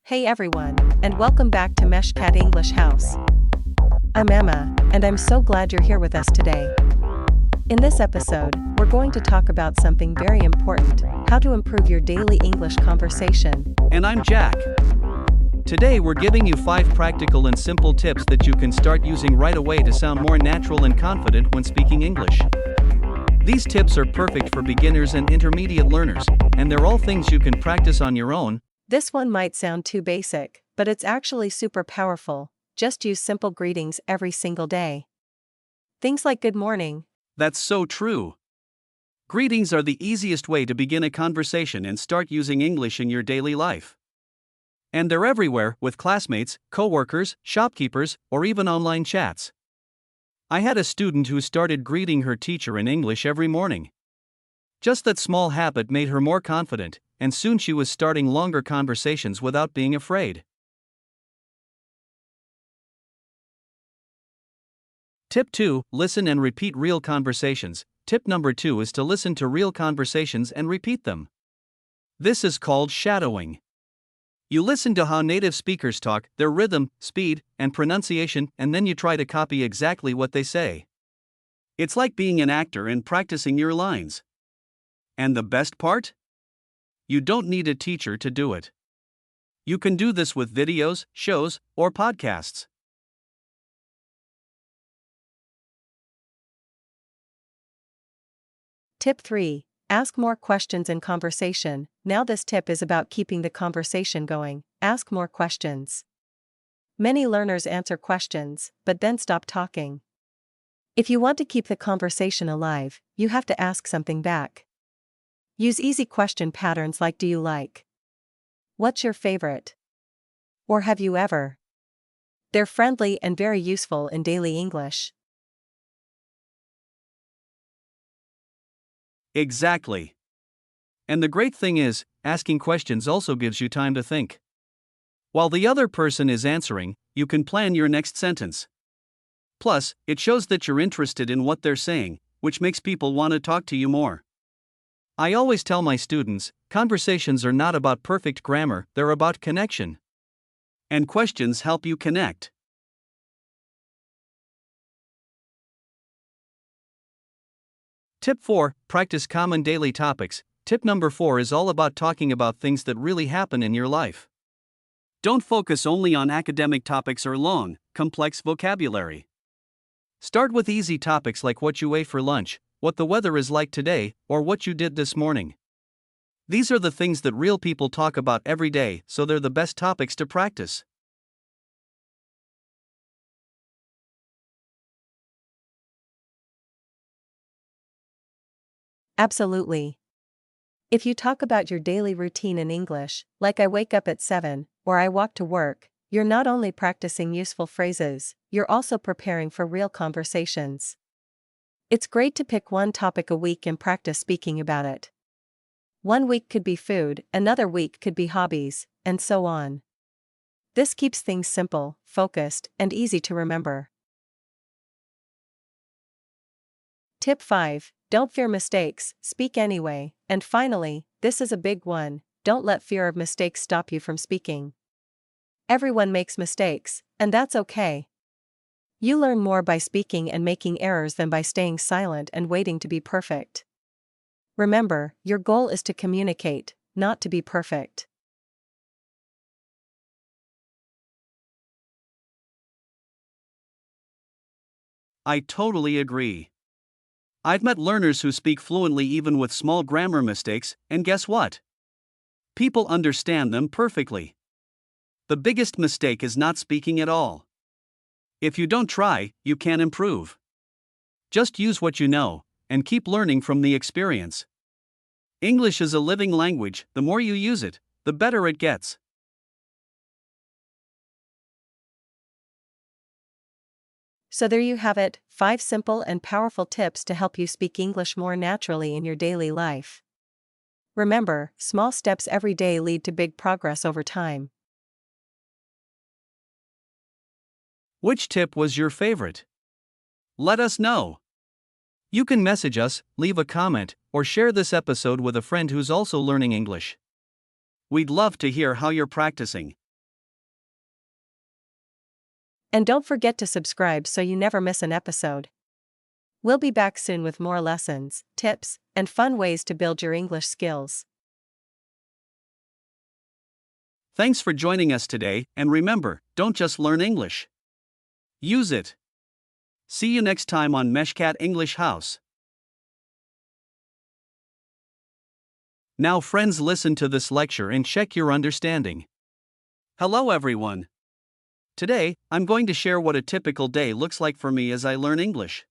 Hey everyone, and welcome back to Meshkat English House. I'm Emma, and I'm so glad you're here with us today. In this episode, we're going to talk about something very important: how to improve your daily English conversation. And I'm Jack. Today we're giving you 5 practical and simple tips that you can start using right away to sound more natural and confident when speaking English. These tips are perfect for beginners and intermediate learners, and they're all things you can practice on your own. This one might sound too basic, but it's actually super powerful. Just use simple greetings every single day. Things like good morning. That's so true. Greetings are the easiest way to begin a conversation and start using English in your daily life. And they're everywhere, with classmates, coworkers, shopkeepers, or even online chats. I had a student who started greeting her teacher in English every morning. Just that small habit made her more confident, and soon she was starting longer conversations without being afraid. Tip 2: Listen and repeat real conversations. Tip number 2 is to listen to real conversations and repeat them. This is called shadowing. You listen to how native speakers talk, their rhythm, speed, and pronunciation, and then you try to copy exactly what they say. It's like being an actor and practicing your lines. And the best part? You don't need a teacher to do it. You can do this with videos, shows, or podcasts. Tip 3. Ask more questions in conversation. Now this tip is about keeping the conversation going. Ask more questions. Many learners answer questions, but then stop talking. If you want to keep the conversation alive, you have to ask something back. Use easy question patterns like "Do you like?" "What's your favorite?" or "Have you ever?" They're friendly and very useful in daily English. Exactly. And the great thing is, asking questions also gives you time to think. While the other person is answering, you can plan your next sentence. Plus, it shows that you're interested in what they're saying, which makes people want to talk to you more. I always tell my students, conversations are not about perfect grammar, they're about connection. And questions help you connect. Tip 4: Practice common daily topics. Tip number 4 is all about talking about things that really happen in your life. Don't focus only on academic topics or long, complex vocabulary. Start with easy topics like what you ate for lunch, what the weather is like today, or what you did this morning. These are the things that real people talk about every day, so they're the best topics to practice. Absolutely. If you talk about your daily routine in English, like "I wake up at 7, or "I walk to work," you're not only practicing useful phrases, you're also preparing for real conversations. It's great to pick one topic a week and practice speaking about it. One week could be food, another week could be hobbies, and so on. This keeps things simple, focused, and easy to remember. Tip 5. Don't fear mistakes, speak anyway. And finally, this is a big one: don't let fear of mistakes stop you from speaking. Everyone makes mistakes, and that's okay. You learn more by speaking and making errors than by staying silent and waiting to be perfect. Remember, your goal is to communicate, not to be perfect. I totally agree. I've met learners who speak fluently even with small grammar mistakes, and guess what? People understand them perfectly. The biggest mistake is not speaking at all. If you don't try, you can't improve. Just use what you know, and keep learning from the experience. English is a living language. The more you use it, the better it gets. So there you have it, 5 simple and powerful tips to help you speak English more naturally in your daily life. Remember, small steps every day lead to big progress over time. Which tip was your favorite? Let us know. You can message us, leave a comment, or share this episode with a friend who's also learning English. We'd love to hear how you're practicing. And don't forget to subscribe so you never miss an episode. We'll be back soon with more lessons, tips, and fun ways to build your English skills. Thanks for joining us today, and remember, don't just learn English. Use it. See you next time on Meshkat English House. Now friends, listen to this lecture and check your understanding. Hello everyone. Today, I'm going to share what a typical day looks like for me as I learn English.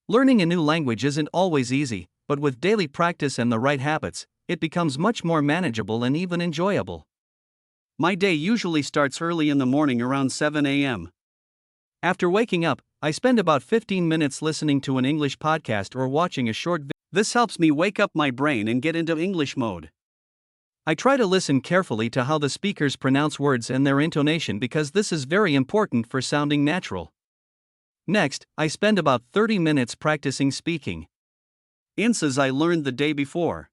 Learning a new language isn't always easy, but with daily practice and the right habits, it becomes much more manageable and even enjoyable. My day usually starts early in the morning around 7 a.m. After waking up, I spend about 15 minutes listening to an English podcast or watching a short video. This helps me wake up my brain and get into English mode. I try to listen carefully to how the speakers pronounce words and their intonation because this is very important for sounding natural. Next, I spend about 30 minutes practicing speaking answers I learned the day before.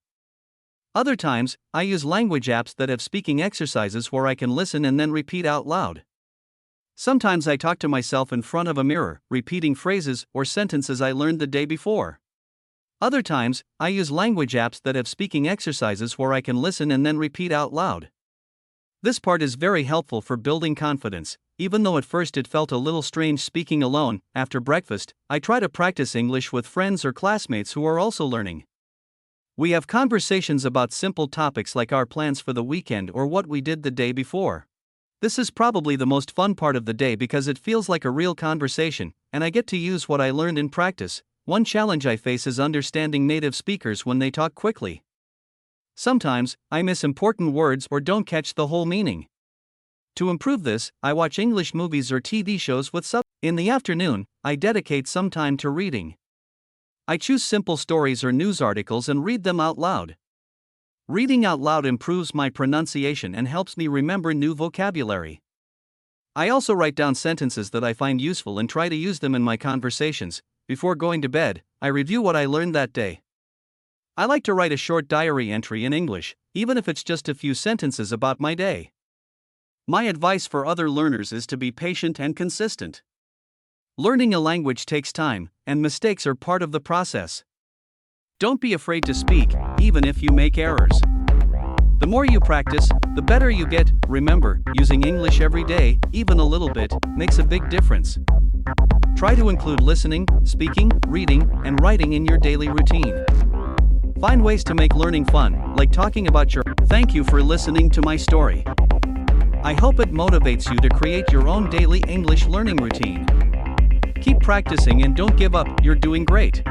Other times, I use language apps that have speaking exercises where I can listen and then repeat out loud. Sometimes I talk to myself in front of a mirror, repeating phrases or sentences I learned the day before. Other times, I use language apps that have speaking exercises where I can listen and then repeat out loud. This part is very helpful for building confidence. Even though at first it felt a little strange speaking alone, after breakfast, I try to practice English with friends or classmates who are also learning. We have conversations about simple topics like our plans for the weekend or what we did the day before. This is probably the most fun part of the day because it feels like a real conversation, and I get to use what I learned in practice. One challenge I face is understanding native speakers when they talk quickly. Sometimes, I miss important words or don't catch the whole meaning. To improve this, I watch English movies or TV shows with subtitles. In the afternoon, I dedicate some time to reading. I choose simple stories or news articles and read them out loud. Reading out loud improves my pronunciation and helps me remember new vocabulary. I also write down sentences that I find useful and try to use them in my conversations. Before going to bed, I review what I learned that day. I like to write a short diary entry in English, even if it's just a few sentences about my day. My advice for other learners is to be patient and consistent. Learning a language takes time, and mistakes are part of the process. Don't be afraid to speak, even if you make errors. The more you practice, the better you get. Remember, using English every day, even a little bit, makes a big difference. Try to include listening, speaking, reading, and writing in your daily routine. Find ways to make learning fun, like talking about your. Thank you for listening to my story. I hope it motivates you to create your own daily English learning routine. Keep practicing and don't give up, you're doing great.